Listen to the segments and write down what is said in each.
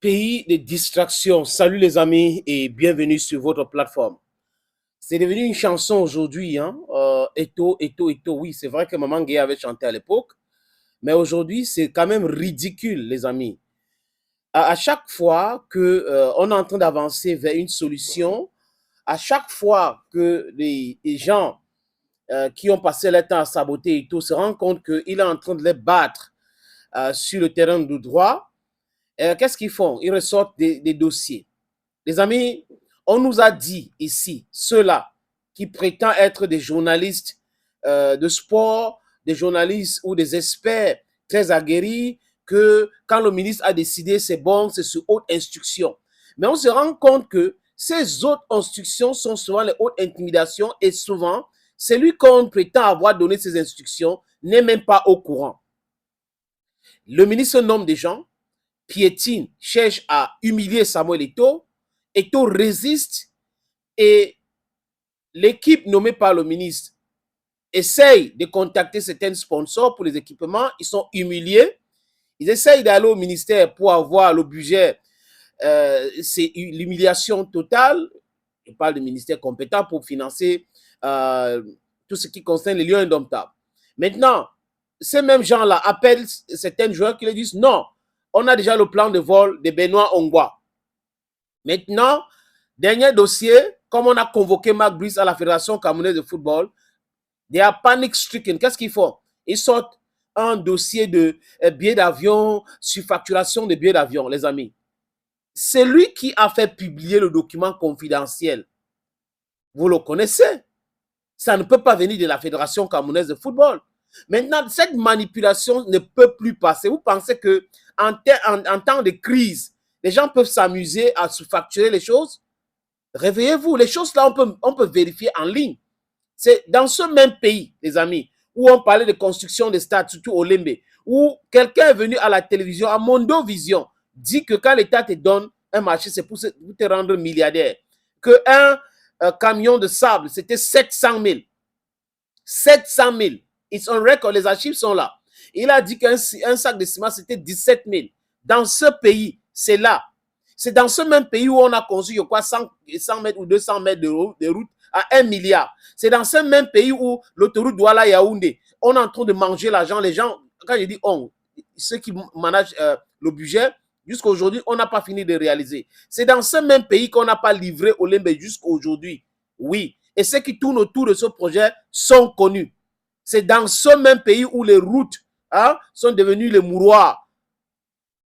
Pays de distraction. Salut les amis et bienvenue sur votre plateforme. C'est devenu une chanson aujourd'hui, hein? Eto, Eto, Eto. Oui, c'est vrai que Maman Gay avait chanté à l'époque, mais aujourd'hui, c'est quand même ridicule, les amis. À chaque fois que on est en train d'avancer vers une solution, à chaque fois que les gens qui ont passé leur temps à saboter Eto se rendent compte qu'il est en train de les battre sur le terrain du droit, qu'est-ce qu'ils font? Ils ressortent des dossiers. Les amis, on nous a dit ici, ceux-là qui prétendent être des journalistes de sport, des journalistes ou des experts très aguerris, que quand le ministre a décidé, c'est bon, c'est sous haute instruction. Mais on se rend compte que ces autres instructions sont souvent les hautes intimidations et souvent, celui qu'on prétend avoir donné ces instructions n'est même pas au courant. Le ministre nomme des gens, piétine, cherche à humilier Samuel Eto'o. Eto'o résiste et l'équipe nommée par le ministre essaye de contacter certains sponsors pour les équipements. Ils sont humiliés. Ils essayent d'aller au ministère pour avoir le budget. C'est l'humiliation totale. Je parle du ministère compétent pour financer tout ce qui concerne les lieux indomptables. Maintenant, ces mêmes gens-là appellent certains joueurs qui leur disent non, on a déjà le plan de vol de Benoît Ongwa. Maintenant, dernier dossier, comme on a convoqué Marc Brice à la Fédération camerounaise de football, they are panic stricken. Qu'est-ce qu'ils font? Ils sortent un dossier de billets d'avion, surfacturation de billets d'avion, les amis. C'est lui qui a fait publier le document confidentiel. Vous le connaissez. Ça ne peut pas venir de la Fédération camerounaise de football. Maintenant, cette manipulation ne peut plus passer. Vous pensez que en temps de crise, les gens peuvent s'amuser à surfacturer les choses? Réveillez-vous. Les choses là, on peut vérifier en ligne. C'est dans ce même pays, les amis, où on parlait de construction de stades, surtout au Lembe, où quelqu'un est venu à la télévision, à Mondo Vision, dit que quand l'État te donne un marché, c'est pour te rendre milliardaire. Qu'un camion de sable, c'était 700 000. 700 000. It's on record, les archives sont là. Il a dit qu'un sac de ciment, c'était 17 000. Dans ce pays, c'est là. C'est dans ce même pays où on a construit quoi, 100 mètres ou 200 mètres de route à 1 milliard. C'est dans ce même pays où l'autoroute Douala-Yaoundé, on est en train de manger l'argent. Les gens, quand je dis on, ceux qui managent le budget, jusqu'à aujourd'hui, on n'a pas fini de réaliser. C'est dans ce même pays qu'on n'a pas livré au Lembe jusqu'à aujourd'hui. Oui. Et ceux qui tournent autour de ce projet sont connus. C'est dans ce même pays où les routes sont devenues les mouroirs,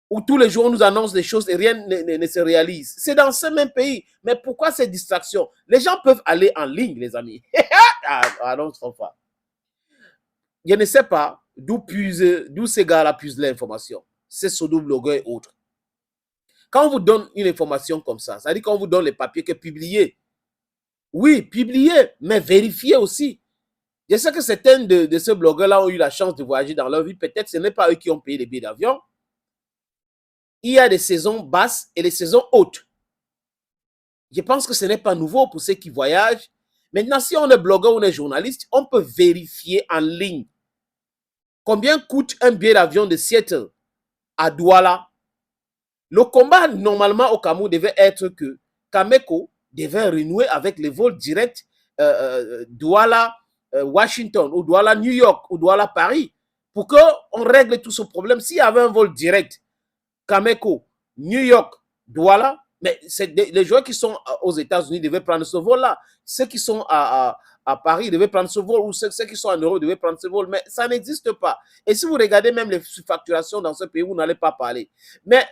où tous les jours on nous annonce des choses et rien ne se réalise. C'est dans ce même pays. Mais pourquoi ces distractions? Les gens peuvent aller en ligne, les amis. Non, je ne pas. Je ne sais pas d'où ces gars-là puisent l'information. C'est Sodo Blogueur et autres. Quand on vous donne une information comme ça, ça veut dire qu'on vous donne les papiers que publiez. Oui, publiez, mais vérifiez aussi. Je sais que certains de ces blogueurs-là ont eu la chance de voyager dans leur vie. Peut-être que ce n'est pas eux qui ont payé les billets d'avion. Il y a des saisons basses et des saisons hautes. Je pense que ce n'est pas nouveau pour ceux qui voyagent. Maintenant, si on est blogueur ou on est journaliste, on peut vérifier en ligne combien coûte un billet d'avion de Seattle à Douala. Le combat, normalement, au Cameroun, devait être que Cameco devait renouer avec les vols directs Douala, Washington, ou Douala, New York, ou Douala, Paris, pour qu'on règle tout ce problème. S'il y avait un vol direct, Cameco, New York, Douala, mais les joueurs qui sont aux États-Unis devaient prendre ce vol-là. Ceux qui sont à Paris devaient prendre ce vol, ou ceux qui sont en Europe devaient prendre ce vol, mais ça n'existe pas. Et si vous regardez même les facturations dans ce pays, vous n'allez pas parler. Mais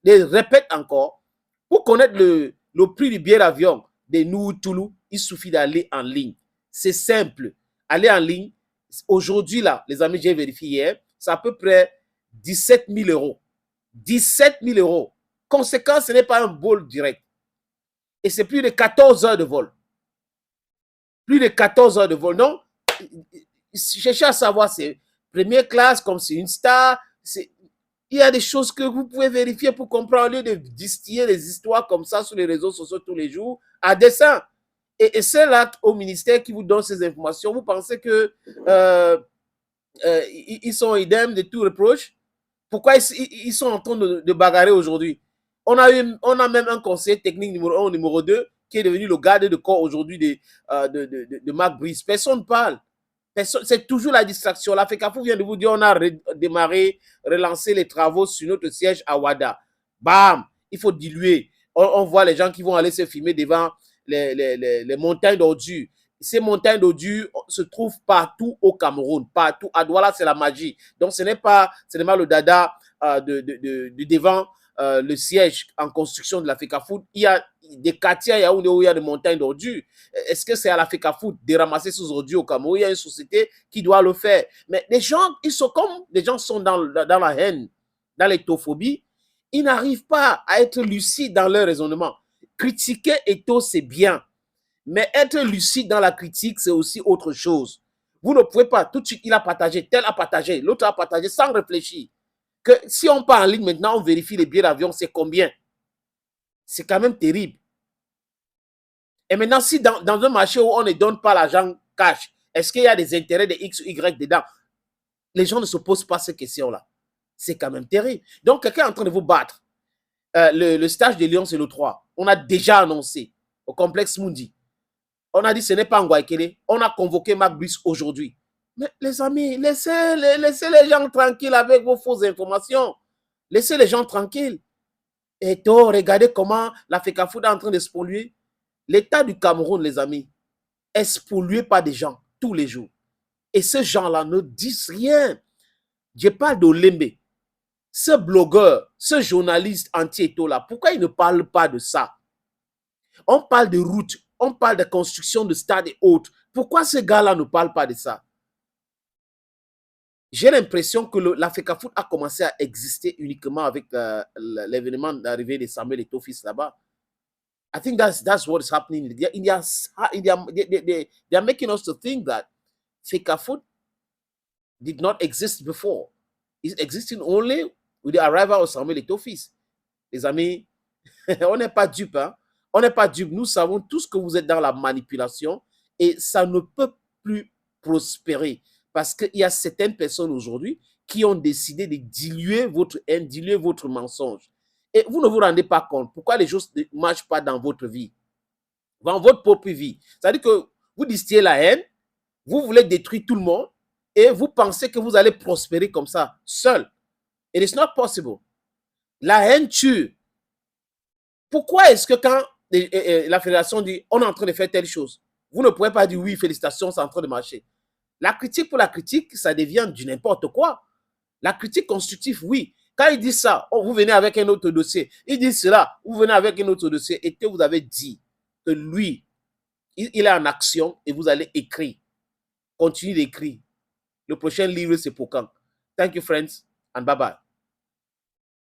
je répète encore, pour connaître le prix du billet d'avion de Noutoulou, il suffit d'aller en ligne. C'est simple. Aller en ligne, aujourd'hui, là, les amis, j'ai vérifié hier, c'est à peu près 17 000 euros. 17 000 euros. Conséquent, ce n'est pas un vol direct. Et c'est plus de 14 heures de vol. Plus de 14 heures de vol. Non, cherchez à savoir, c'est première classe, comme c'est une star. Il y a des choses que vous pouvez vérifier pour comprendre, au lieu de distiller des histoires comme ça sur les réseaux sociaux tous les jours, à dessein. Et c'est là, au ministère qui vous donne ces informations, vous pensez que ils sont idem de tout reproche? Pourquoi ils sont en train de bagarrer aujourd'hui? On a même un conseiller technique numéro 1, numéro 2, qui est devenu le garde de corps aujourd'hui de Marc Brice. Personne ne parle. C'est toujours la distraction. La FECAFOOT vient de vous dire on a redémarré, relancé les travaux sur notre siège à Ouada. Bam! Il faut diluer. On voit les gens qui vont aller se filmer devant les montagnes d'ordures. Ces montagnes d'ordures se trouvent partout au Cameroun, partout. À Douala, c'est la magie. Donc, ce n'est pas seulement le dada de devant le siège en construction de la FECAFOOT. Il y a des quartiers à Yaoundé où il y a des montagnes d'ordures. Est-ce que c'est à la FECAFOOT de ramasser ces ordures au Cameroun? Il y a une société qui doit le faire. Mais les gens, ils sont comme les gens sont dans la haine, dans l'éthophobie. Ils n'arrivent pas à être lucides dans leur raisonnement. Critiquer Eto'o, c'est bien. Mais être lucide dans la critique, c'est aussi autre chose. Vous ne pouvez pas, tout de suite, il a partagé, tel a partagé, l'autre a partagé sans réfléchir. Que si on part en ligne maintenant, on vérifie les billets d'avion, c'est combien? C'est quand même terrible. Et maintenant, si dans un marché où on ne donne pas l'argent cash, est-ce qu'il y a des intérêts de X ou Y dedans? Les gens ne se posent pas ces questions-là. C'est quand même terrible. Donc, quelqu'un est en train de vous battre. Le stage de Lyon, c'est le 3. On a déjà annoncé au complexe Mundi. On a dit ce n'est pas Ngouaikele. On a convoqué Marc Brice aujourd'hui. Mais les amis, laissez les gens tranquilles avec vos fausses informations. Laissez les gens tranquilles. Et toi, regardez comment la FECAFOOT est en train de se polluer. L'État du Cameroun, les amis, est spolié par des gens tous les jours. Et ces gens-là ne disent rien. Je parle d'Olembe. Ce blogueur, ce journaliste anti-Eto'o-là, pourquoi il ne parle pas de ça? On parle de routes, on parle de construction de stades et autres. Pourquoi ce gars-là ne parle pas de ça? J'ai l'impression que la FECAFOOT a commencé à exister uniquement avec l'événement d'arrivée de Samuel Eto'o fils là-bas. I think that's what is happening. They are making us to think that FECAFOOT did not exist before. It's existing only with the arrival of Samuel Eto'o fils. Les amis, on n'est pas dupes, hein? On n'est pas dupes. Nous savons tous que vous êtes dans la manipulation et ça ne peut plus prospérer parce qu'il y a certaines personnes aujourd'hui qui ont décidé de diluer votre haine, diluer votre mensonge. Et vous ne vous rendez pas compte pourquoi les choses ne marchent pas dans votre vie, dans votre propre vie. C'est-à-dire que vous distillez la haine, vous voulez détruire tout le monde et vous pensez que vous allez prospérer comme ça, seul. It is not possible. La haine tue. Pourquoi est-ce que quand la fédération dit on est en train de faire telle chose, vous ne pouvez pas dire oui, félicitations, c'est en train de marcher? La critique pour la critique, ça devient du n'importe quoi. La critique constructive, oui. Quand ils disent ça, oh, vous venez avec un autre dossier. Ils disent cela, vous venez avec un autre dossier. Et que vous avez dit que lui, il est en action et vous allez écrire. Continuez d'écrire. Le prochain livre, c'est pour quand? Thank you, friends, and bye-bye.